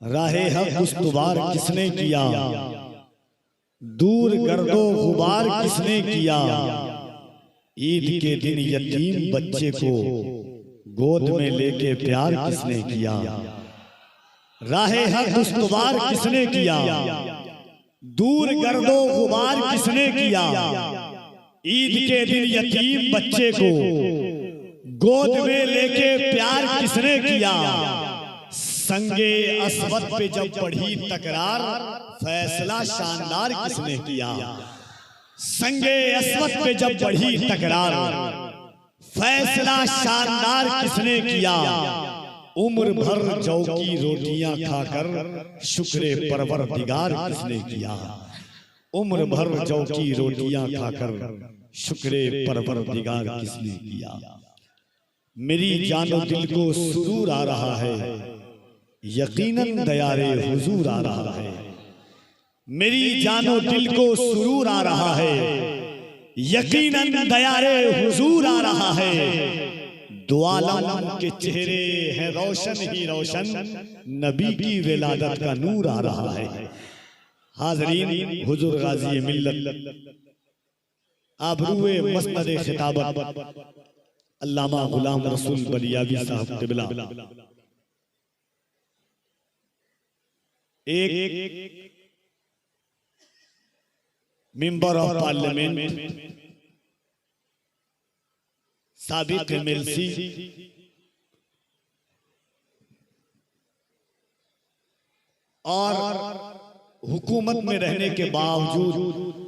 राहे हक उस्तुवार किसने किया, दूर गर्दो गुबार किसने किया। ईद के दिन यतीम बच्चे को गोद में लेके प्यार किसने किया। राहे हक उस्तुवार किसने किया, दूर गर्दो गुबार किसने किया। ईद के दिन यतीम बच्चे को गोद में लेके प्यार किसने किया। संगे अस्वद पे जब बढ़ी तकरार, फैसला शानदार किसने किया। संगे अस्वद पे जब बढ़ी तकरार, फैसला शानदार किसने किया। उम्र भर जौ की रोटियां खाकर शुक्रे परवरदिगार किसने किया। उम्र भर जौ की रोटियां खाकर शुक्रे परवरदिगार किसने किया। मेरी जानो दिल को सुरूर आ रहा है, यकीनन दयारे हुजूर आ रहा है। मेरी जानो दिल को सुरूर आ रहा है, यकीनन दयारे हुजूर आ रहा है। दो आलम के चेहरे हैं रोशन ही रोशन, नबी की विलादत का नूर आ रहा है। हाज़रीन, हुजूर गाज़ी मिल्लत आबरूए मस्नद खिताबत अल्लामा गुलाम रसूल बलियावी साहब क़िबला एक मेंबर ऑफ पार्लियामेंट, साबिक एमएलसी, और हुकूमत में रहने के बावजूद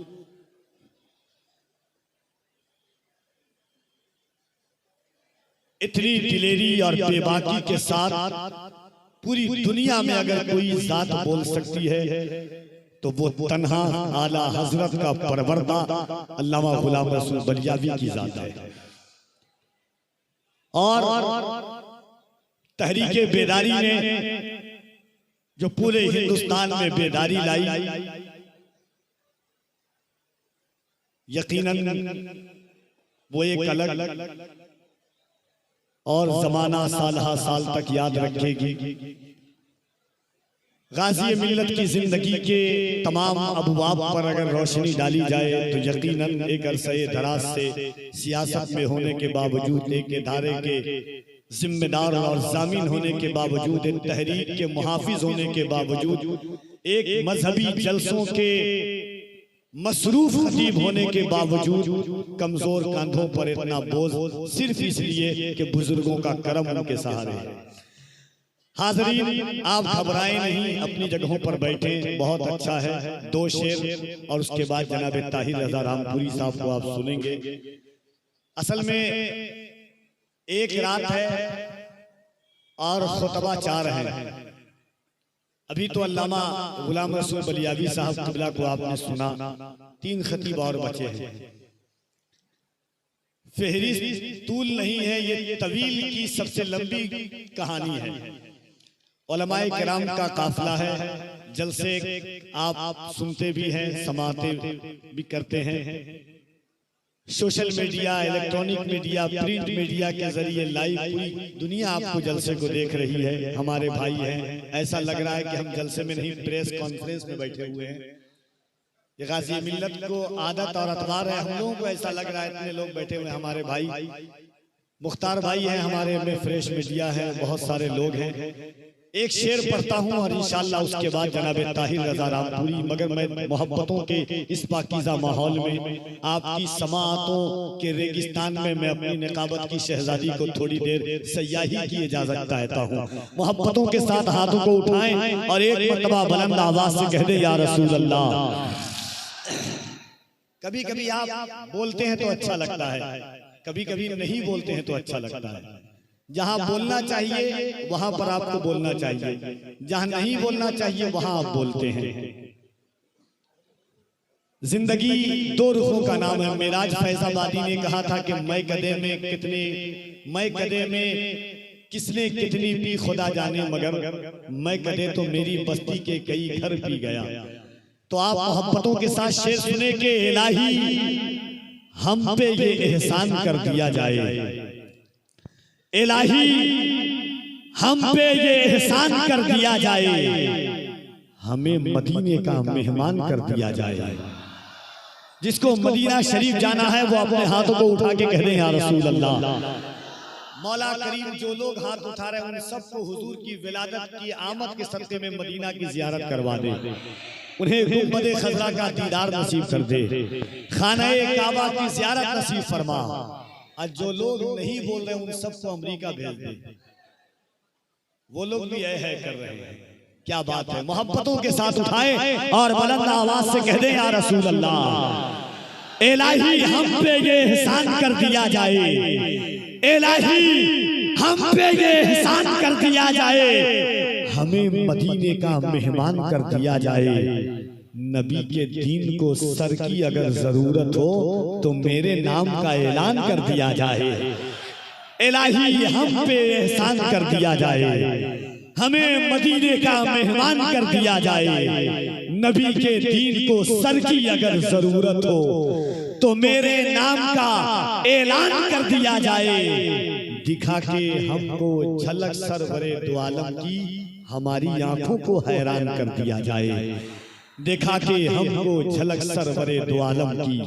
इतनी दिलेरी और बेबाकी के साथ पूरी दुनिया में अगर कोई जात बोल सकती है तो वो तन्हा आला हजरत का परवरदा अल्लामा गुलाम रसूल बलियावी की जात है। और तहरीके बेदारी ने जो पूरे हिंदुस्तान में बेदारी लाई, यकीनन वो एक अलग और जमाना सालहा साल तक याद रखेगी। गाज़ी मिल्लत की जिंदगी के तमाम अबवाब पर अगर रोशनी डाली जाए तो यकीनन एक अरसे दराज से सियासत में होने के बावजूद, एक इदारे के जिम्मेदार और जामीन होने के बावजूद, एक तहरीक के मुहाफिज होने के बावजूद, एक मजहबी जलसों के मसरूफ खतीब होने के बावजूद कमजोर कंधों पर इतना बोझ सिर्फ इसलिए कि बुजुर्गों का करम उनके सहारे है। हाज़रीन, आप घबराएं नहीं, अपनी जगहों पर बैठे, बहुत अच्छा है। दो शेर और उसके बाद जनाब ताहिर रज़ा रामपुरी साहब को आप सुनेंगे। असल में एक रात है और खुतबा 4 है। अभी तो अल्लामा गुलाम रसूल बलियावी साहब क़िबला को आपने सुना, 3 खतीब और बचे हैं। फहरिस्त तूल नहीं है, ये तवील की सबसे लंबी कहानी है। उलमाए किराम का काफिला है, जलसे आप सुनते भी हैं, समाते भी करते हैं। Social media, electronic media, print media के जरिए लाइव पूरी दुनिया आपको जलसे को देख रही है। हमारे भाई हैं, ऐसा लग रहा है कि हम जलसे में नहीं, प्रेस कॉन्फ्रेंस में बैठे हुए हैं। ये गाज़ी मिल्लत को आदत और अतवार है, हम लोगों को ऐसा लग रहा है इतने लोग बैठे हुए हैं। हमारे भाई मुख्तार भाई हैं, हमारे में फ्रेश मीडिया है, बहुत सारे लोग हैं। एक शेर पढ़ता हूँ और इंशाअल्लाह उसके बाद जनाब ताहिर रज़ा रामपुरी, मगर मैं मोहब्बतों के इस पाकीज़ा माहौल में, आपकी समाअतों के रेगिस्तान में मैं अपनी निकाबत की शहजादी को थोड़ी देर सयाही की इजाजत चाहता हूँ। मोहब्बतों के साथ हाथों को उठाएं और एक मर्तबा बुलंद आवाज से कह दे, या रसूल अल्लाह। कभी कभी आप बोलते हैं तो अच्छा लगता है, कभी कभी नहीं बोलते हैं तो अच्छा लगता है। जहां बोलना चाहिए वहां पर आपको बोलना चाहिए, जहां नहीं बोलना चाहिए वहां आप बोलते हैं। जिंदगी 2 रुखों का नाम है। मेराज फैजाबादी ने कहा था कि मैं कदे में किसने कितनी पी खुदा जाने, मगर मैं कदे तो मेरी बस्ती के कई घर पी गया। तो आप मोहब्बतों के साथ शेर सुने के इलाही हम पे ये एहसान कर दिया जाए, इलाही हम पे ये एहसान कर दिया जाए, हमें मदीने का मेहमान कर दिया जाए। जिसको मदीना शरीफ जाना है वो अपने हाथों को उठा के कह दें या रसूल अल्लाह। मौला करीम जो लोग हाथ उठा रहे हैं उन सबको हुजूर की विलादत की आमद के सदक़े में मदीना की ज़ियारत करवा दे, उन्हें गुंबद खज़रा का दीदार नसीब कर दे, खाना काबा की ज़ियारत नसीब फरमा। आज जो लोग नहीं बोल रहे उन सबको अमेरिका भेज दे, वो लोग भी है कर रहे हैं। क्या बात है, मोहब्बतों के साथ उठाए और बुलंद आवाज से कह दें या रसूल अल्लाह। इलाही हम पे ये एहसान कर दिया जाए, इलाही हम पे ये एहसान कर दिया जाए, हमें मदीने का मेहमान कर दिया जाए। नबी के दीन को सर की अगर जरूरत हो तो मेरे नाम का ऐलान कर दिया जाए। इलाही हम पे एहसान कर दिया जाए, हमें मदीने का मेहमान कर दिया जाए। नबी के दीन को सर की अगर जरूरत हो तो मेरे नाम का ऐलान कर दिया जाए। दिखा के हमको झलक सरवरे दो आलम की हमारी आंखों को हैरान कर दिया जाए। दिखा के हमको झलक सरवरे दो आलम की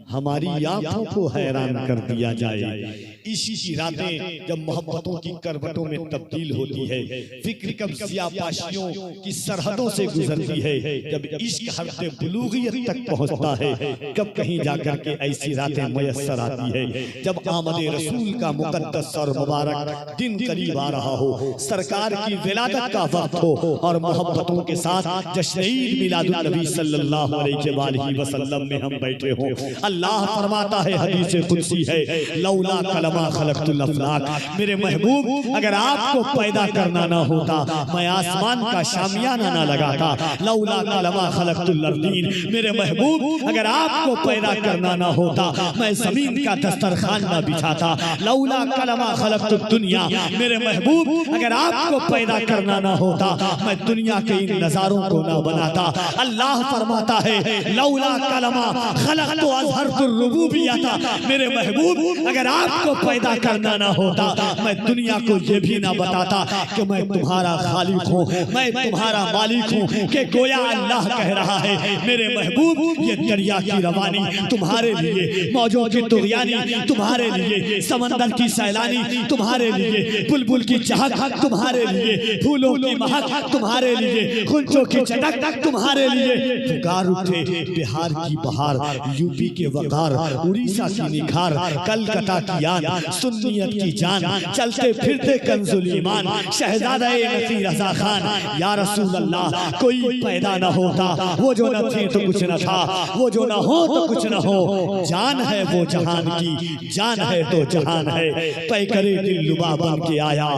हमारी आंखों को हैरान कर दिया जाए। इसी रातें जब मोहब्बतों की करवटों में तब्दील होती है, फिक्र कब सियापाशियों की सरहदों से गुजरती है, जब इश्क हद बुलूगियत तक पहुंचता है, कब कहीं जाकर के ऐसी रातें मयस्सर आती है जब आमद रसूल का मुकद्दस और मुबारक दिन करीब आ रहा हो, सरकार की विलादत का वक्त हो और मोहब्बतों के साथ जश्न ईद मिलादुन नबी सल्लल्लाहु अलैहि वसल्लम में हम बैठे हों। अल्लाह फरमाता है, हदीस कुदसी है, लौला कलमा खलक़तुल अफ़लाक, मेरे महबूब अगर आपको पैदा करना ना होता मैं आसमान का शामियाना ना लगाता। लौला कलमा खलक़तुल अर्दीन, मेरे महबूब अगर आपको पैदा करना ना होता मैं जमीन का दस्तरखान ना बिछाता। लौला कलमा खलक़तुद दुनिया, मेरे महबूब अगर आपको पैदा करना ना होता मैं दुनिया के इन नजारों को ना बनाता। अल्लाह फरमाता है, लौला कलमा खलक़तु अज़हरतुर रुबूबिय्यता, मेरे महबूब अगर आपको पैदा करना ना होता मैं दुनिया को ये भी ना बताता कि मैं तुम्हारा खालिक हूँ, मैं तुम्हारा मालिक हूँ। कि गोया अल्लाह कह रहा है, मेरे महबूब ये दरिया की रवानी तुम्हारे लिए, मौजों की तुग़यानी तुम्हारे लिए, समंदर की सैलानी तुम्हारे लिए, बुलबुल की चहक तुम्हारे लिए, फूलों की महक तुम्हारे लिए, खुंचों की चटक तुम्हारे लिए। पुकार उठे बिहार की बहार, यूपी के वकार, उड़ीसा की निखार, कलकत्ता की आन, सुन्नियत की जान, चलते फिरते कंजुल ईमान, शहजादा नसीर रज़ा खान। या रसूल अल्लाह, कोई पैदा न होता, वो जो न थे तो कुछ न था, वो जो न हो तो कुछ न हो, जान है वो जहान की, जान है तो जहान है। पैकरे दिलरुबा बन के आया,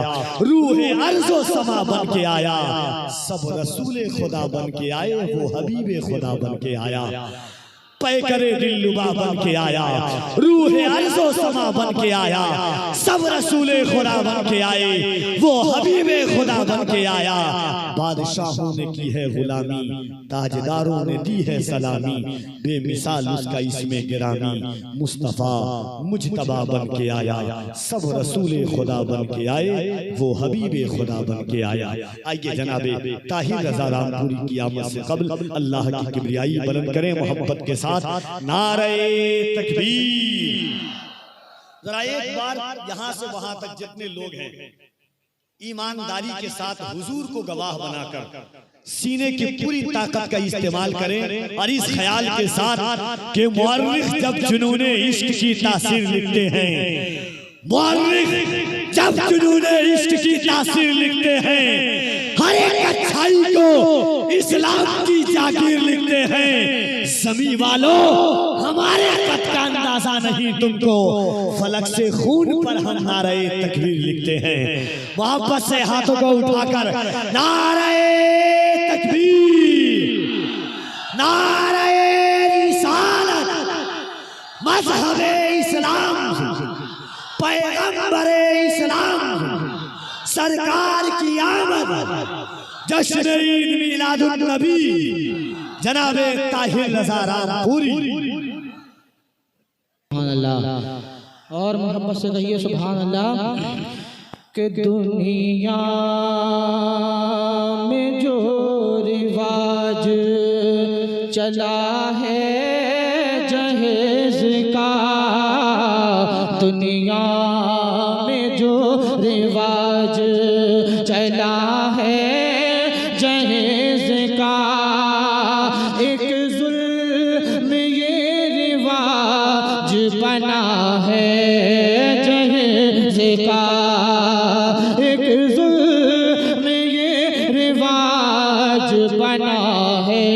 रूहे अर्ज़ो समा बन के आया, सब रसूले खुदा बन के आए, वो हबीबे खुदा बन के आया। पैकरे दिलरुबा बन के आया, रूहे अर्ज़ो समा बन के आया, सब रसूले खुदा बन के आए, वो हबीबे खुदा बन के आया। बादशाहों ने की है गुलामी, ताजदारों ने दी है सलामी, बेमिसाल उसका इसमें गिरामी, मुस्तफ़ा मुजतबा बन के आया, सब रसूले खुदा बन के आए, वो हबीबे खुदा बन के आया। आइए जनाबे ताहिर रज़ा रामपुरी की आमद से क़ब्ल अल्लाह की किबरियाई बुलंद करें मोहब्बत के साथ नारे तकबीर। जरा एक बार यहां से वहां तक जितने लोग हैं ईमानदारी के साथ हुजूर को गवाह बनाकर सीने की पूरी ताकत का इस्तेमाल करें और इस ख्याल के साथ कि मुअर्रिख जब जुनूने इश्क की तासीर लिखते हैं, मुअर्रिख जब जुनूने इश्क की तासीर लिखते हैं, हर एक अच्छाई को इस्लाम की जागीर लिखते हैं। ज़मीं वालों हमारे कद का अंदाजा नहीं तुमको, फलक से खून पर हम नारे तकबीर लिखते हैं। मोहब्बत से हाथों को उठाकर नारे तकबीर, नारे रिसालत, मज़हबे इस्लाम, पैगंबरे इस्लाम, सरकार की आमद, जश्न ईद मिलादुन नबी जनाबे ताहिर रज़ा रामपुरी। सुभान अल्लाह, और मोहब्बत से कहिए सुभान अल्लाह। कि दुनिया में जो रिवाज चला है जहेज का, दुनिया में जो रिवाज चला है जहेज का, एक जुल्म ये रिवाज बना है जहेज का, एक जुल्म ये रिवाज बना है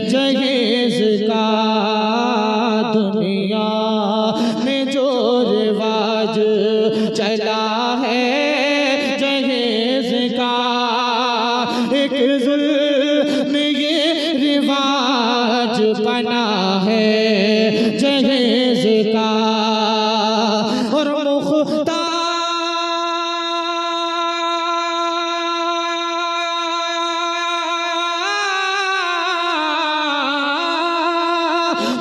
जहेज का, दुनिया में जो रिवाज चला है जहेज का, एक जुल्म ये रिवाज बना है जहेज का। और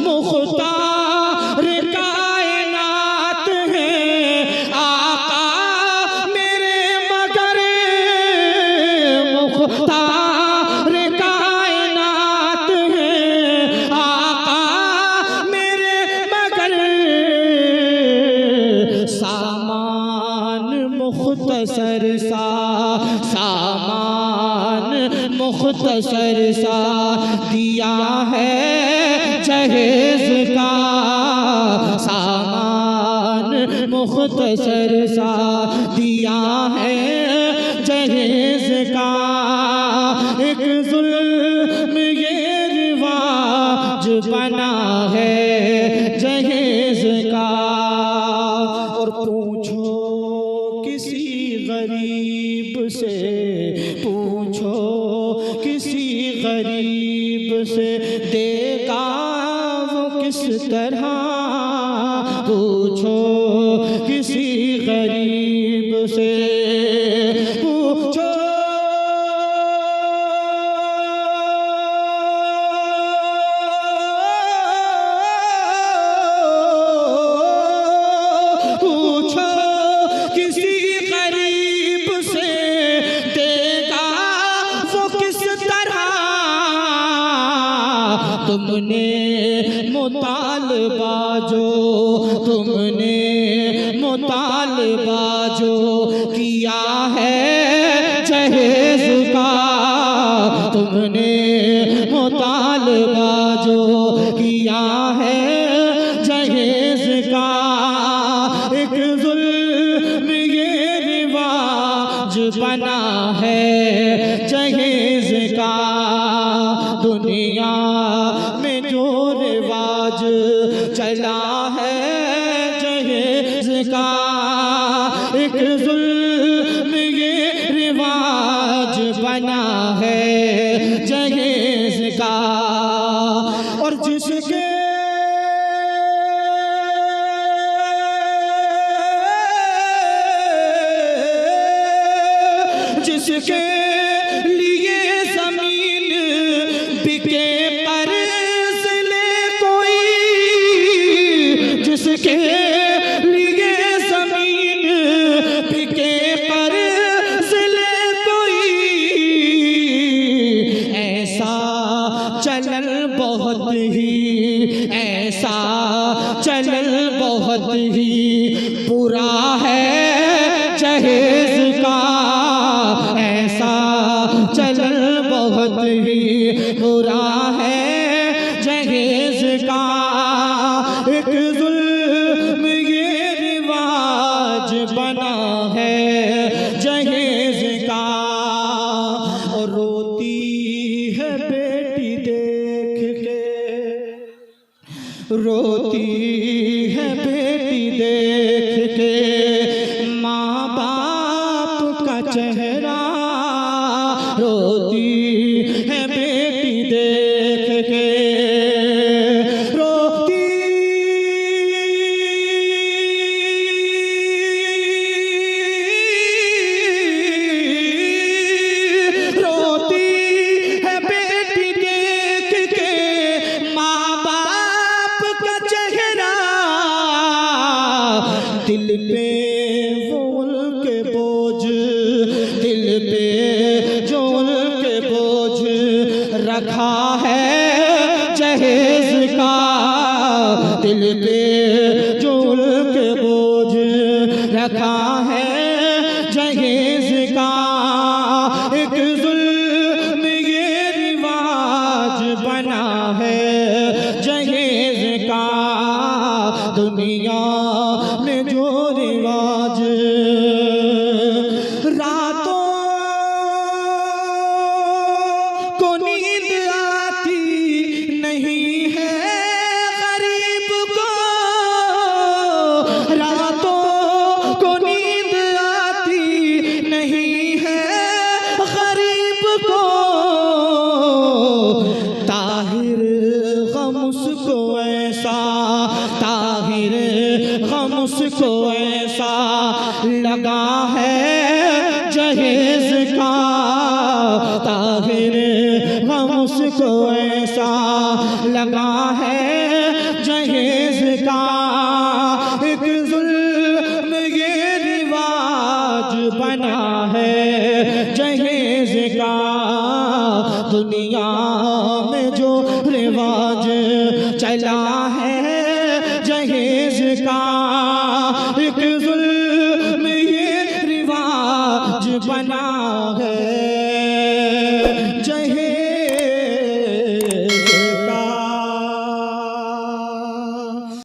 मुख्तार कायनात है आका मेरे मगर, मुख्तार कायनात है आका मेरे मगर, सामान मुख्तसर सा, सामान मुख्तसर सा दिया है जहेज का, सामान मुख्तसर सा दिया है जहेज का, एक जुल्म ये रिवाज बना है जहेज का। और पूछो किसी गरीब से, पूछो किसी गरीब से देगा वो किस तरह, पूछो किसी गरीब से, पूछो पूछो किसी गरीब से देगा वो किस तरह, तुमने मुतालबा जो, तुमने मुतालबा जो किया है जहेज का, तुमने मुतालबा जो किया है जहेज का, एक जुल्म ये रिवाज बना है जहेज का, दुनिया में जो रिवाज चला है जहेज का, एक जुल्म ये रिवाज बना है जहेज का। और जिसके जिसके लिए जमीन बिके कर्ज ले कोई, जिसके लिए जमीन बिके कर्ज ले कोई, ऐसा चलन बहुत ही, ऐसा चलन बहुत ही बुरा है जहेज का, ऐसा चलन बहुत ही बुरा है जहेज का, एक जुल्म ये रिवाज बना है जहेज का। और रोती है बेटी देख के, रोती है बेटी देख के माँ बाप का चेहरा, रोती है बेटी देख के, रोती रोती है बेटी देख के माँ बाप का चेहरा, दिल पे वो उनके बोल रखा है जहेज का, दिल पे जुल्म के बोझ रखा है जहेज का। एक जुल्म ये रिवाज बना है जहेज का, दुनिया में जो रिवाज। रातों को नींद आती नहीं है गरीब को, रातों को नींद आती नहीं है गरीब को। ताहिर गम उसको ऐसा, ताहिर गम उसको ऐसा लगा है जहेज का, ताहिर गम उसको ऐसा लगा है जहेज का। एक जुल्म ये रिवाज बना है जहेज का, दुनिया में जो रिवाज चला है जहेज का। एक जुल्म ये रिवाज बना है